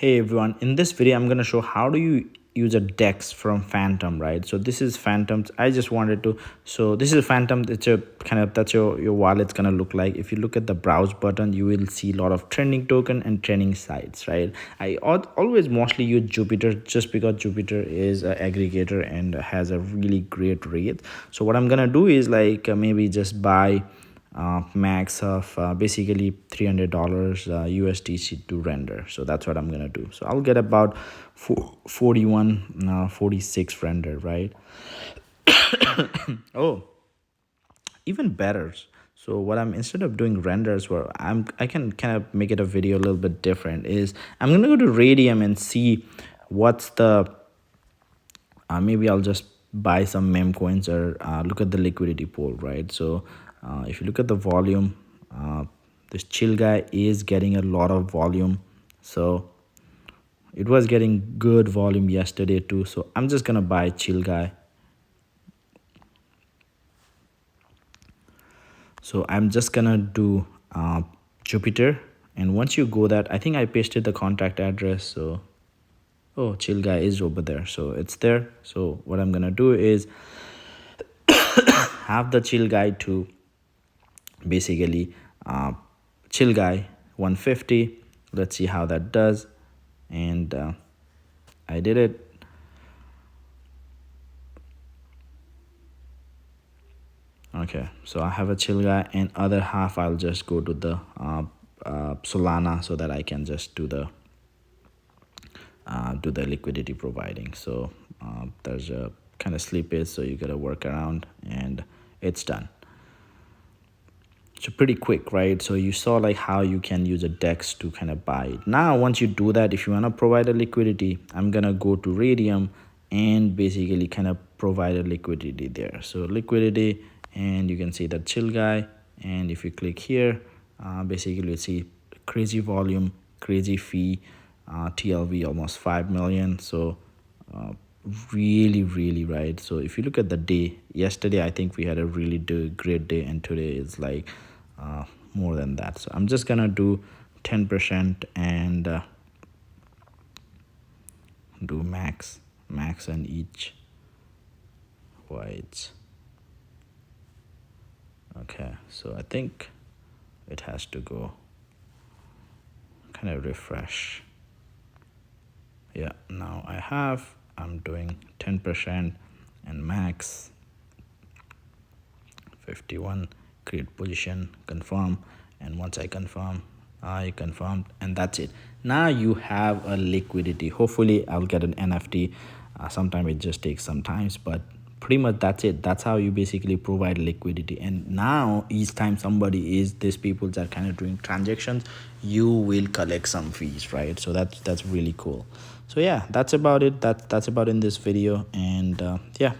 Hey everyone, in this video I'm going to show how do you use a DEX from Phantom, right? So this is Phantom. I just wanted to, so this is Phantom. It's a kind of, that's your wallet's going to look like. If you look at the browse button, you will see a lot of trending token and trending sites, right? I always mostly use Jupiter just because Jupiter is an aggregator and has a really great rate. So what I'm going to do is like maybe just buy max of basically $300 USDC to render. So that's what I'm gonna do. So I'll get about 46 render, right? Oh, even better. So what I'm, instead of doing renders where I can kind of make it a video a little bit different, is I'm gonna go to Radium and see what's the maybe I'll just buy some meme coins or look at the liquidity pool, right? So if you look at the volume, this chill guy is getting a lot of volume. So it was getting good volume yesterday too. So I'm just gonna buy chill guy. So I'm just gonna do Jupiter, and once you go that, I think I pasted the contact address. So oh, chill guy is over there, so it's there. So what I'm gonna do is have the chill guy to basically chill guy 150. Let's see how that does. And I did it. Okay, so I have a chill guy, and other half I'll just go to the Solana so that I can just do the liquidity providing. So there's a kind of slippage, so you gotta work around, and it's done. So pretty quick, right? So you saw like how you can use a DEX to kind of buy it. Now once you do that, if you want to provide a liquidity, I'm gonna go to Radium and basically kind of provide a liquidity there. So liquidity, and you can see that chill guy, and if you click here, basically you see crazy volume, crazy fee, TLV almost 5 million. So really right. So if you look at the day, yesterday I think we had a really great day, and today is like more than that. So I'm just gonna do 10% and do max on each whites. Okay, so I think it has to go kind of refresh. Yeah, now I'm doing 10% and max 51, create position, confirm, and once I confirmed, and that's it. Now you have a liquidity. Hopefully I'll get an NFT. Sometimes it just takes some times, but pretty much that's it. That's how you basically provide liquidity. And now each time somebody is, these people that are kind of doing transactions, you will collect some fees, right? So that's really cool. So yeah, that's about it. That's about in this video. And yeah,